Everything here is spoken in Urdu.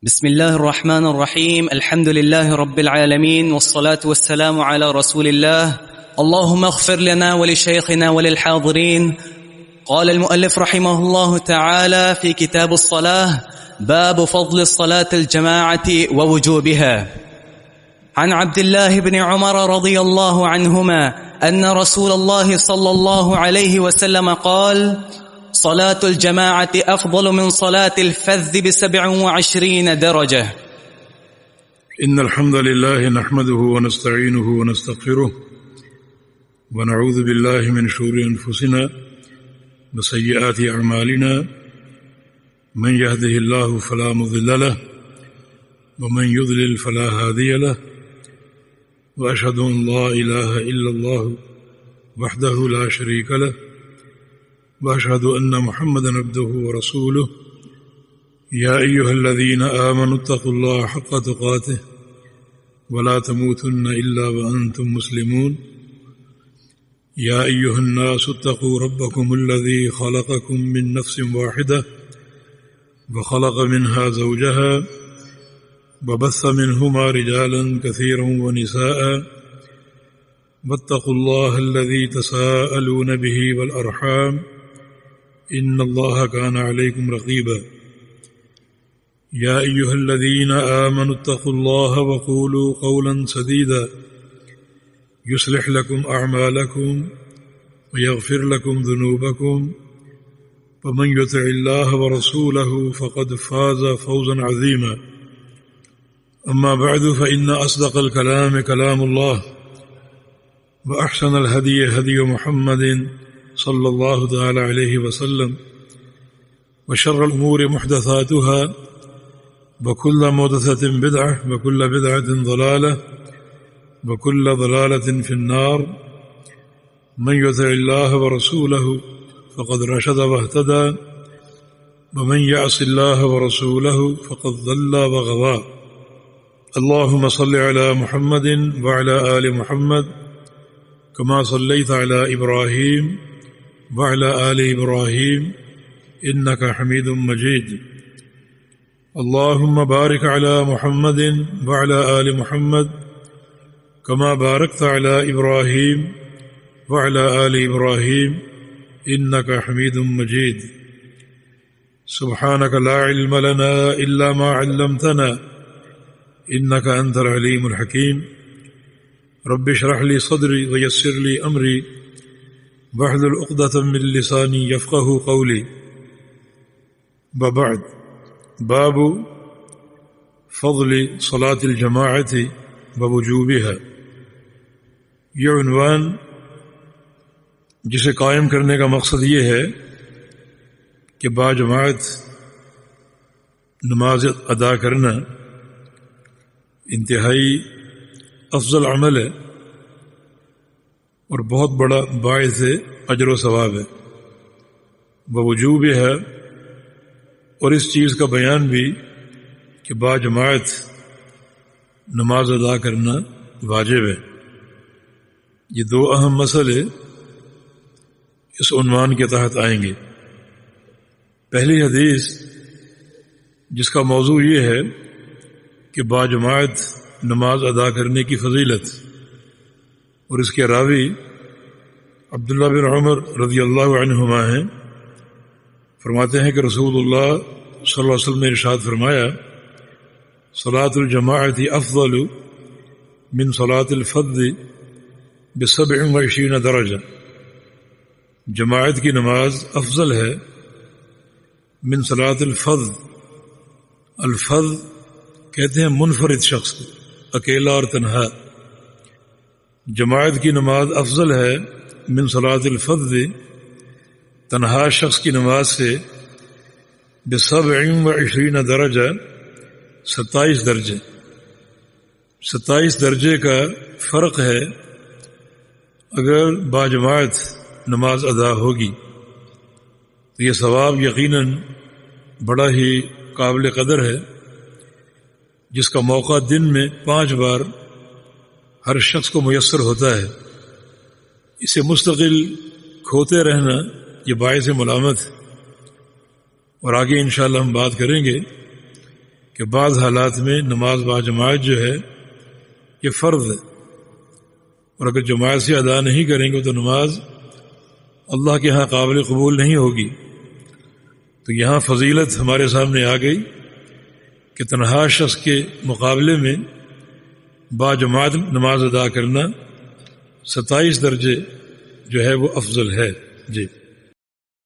بسم الله الرحمن الرحيم. الحمد لله رب العالمين، والصلاة والسلام على رسول الله. اللهم اغفر لنا ولشيخنا وللحاضرين. قال المؤلف رحمه الله تعالى في كتاب الصلاة: باب فضل الصلاة الجماعة ووجوبها. عن عبد الله بن عمر رضي الله عنهما أن رسول الله صلى الله عليه وسلم قال: صلاة الجماعة أفضل من صلاة الفذ ب27 درجة. إن الحمد لله نحمده ونستعينه ونستغفره ونعوذ بالله من شرور أنفسنا وسيئات أعمالنا، من يهده الله فلا مضل له ومن يضلل فلا هادي له، وأشهد أن لا إله إلا الله وحده لا شريك له، وأشهد أن محمدا عبده ورسوله. يا أيها الذين آمنوا اتقوا الله حق تقاته ولا تموتن إلا وأنتم مسلمون. يا أيها الناس اتقوا ربكم الذي خلقكم من نفس واحدة وخلق منها زوجها وبث منهما رجالا كثيرا ونساء، واتقوا الله الذي تساءلون به والأرحام إن الله كان عليكم رقيبا. يا أيها الذين آمنوا اتقوا الله وقولوا قولا سديدا يصلح لكم أعمالكم ويغفر لكم ذنوبكم، ومن يطع الله ورسوله فقد فاز فوزا عظيما. أما بعد، فإن أصدق الكلام كلام الله، وأحسن الهدي هدي محمد صلى الله تعالى عليه وسلم، وشر الأمور محدثاتها، وكل محدثة بدعة، وكل بدعة ضلالة، وكل ضلالة في النار. من يطع الله ورسوله فقد رشد واهتدى، ومن يعص الله ورسوله فقد ضل وغوى. اللهم صل على محمد وعلى آل محمد كما صليت على إبراهيم وعلى آل إبراهيم إنك حميد مجيد. اللهم بارك على محمد وعلى آل محمد كما باركت على إبراهيم وعلى آل إبراهيم إنك حميد مجيد. سبحانك لا علم لنا إلا ما علمتنا إنك أنت العليم الحكيم. رب اشرح لي صدري ويسر لي أمري واحلل عقدة من لساني يفقه قولي. وبعد، باب فضل صلاة الجماعة ووجوبها. یہ عنوان جسے قائم کرنے کا مقصد یہ ہے کہ باجماعت نماز ادا کرنا انتہائی افضل عمل ہے اور بہت بڑا باعث اجر و ثواب ہے. ووجوب ہے، اور اس چیز کا بیان بھی کہ باجماعت نماز ادا کرنا واجب ہے. یہ دو اہم مسئلے اس عنوان کے تحت آئیں گے. پہلی حدیث جس کا موضوع یہ ہے کہ باجماعت نماز ادا کرنے کی فضیلت، اور اس کے راوی عبداللہ بن عمر رضی اللہ عنہما ہیں. فرماتے ہیں کہ رسول اللہ صلی اللہ علیہ وسلم نے ارشاد فرمایا: صلاۃ الجماعت افضل من صلاۃ الفرد ب27 درجہ. جماعت کی نماز افضل ہے من صلاۃ الفرد. الفرد کہتے ہیں منفرد شخص کو، اکیلا اور تنہا. جماعت کی نماز افضل ہے من صلاۃ الفرد، تنہا شخص کی نماز سے، ب27 درجہ، 27 درجے. 27 درجے کا فرق ہے اگر باجماعت نماز ادا ہوگی. تو یہ ثواب یقیناً بڑا ہی قابل قدر ہے، جس کا موقع دن میں 5 بار ہر شخص کو میسر ہوتا ہے. اسے مستقل کھوتے رہنا یہ باعث ملامت ہے. اور آگے انشاءاللہ ہم بات کریں گے کہ بعض حالات میں نماز با جماعت جو ہے یہ فرض ہے، اور اگر جماعت سے ادا نہیں کریں گے تو نماز اللہ کے ہاں قابل قبول نہیں ہوگی۔ تو یہاں فضیلت ہمارے سامنے آ گئی کہ تنہا شخص کے مقابلے میں با جماعت نماز ادا کرنا 27 درجے جو ہے وہ افضل ہے۔ جی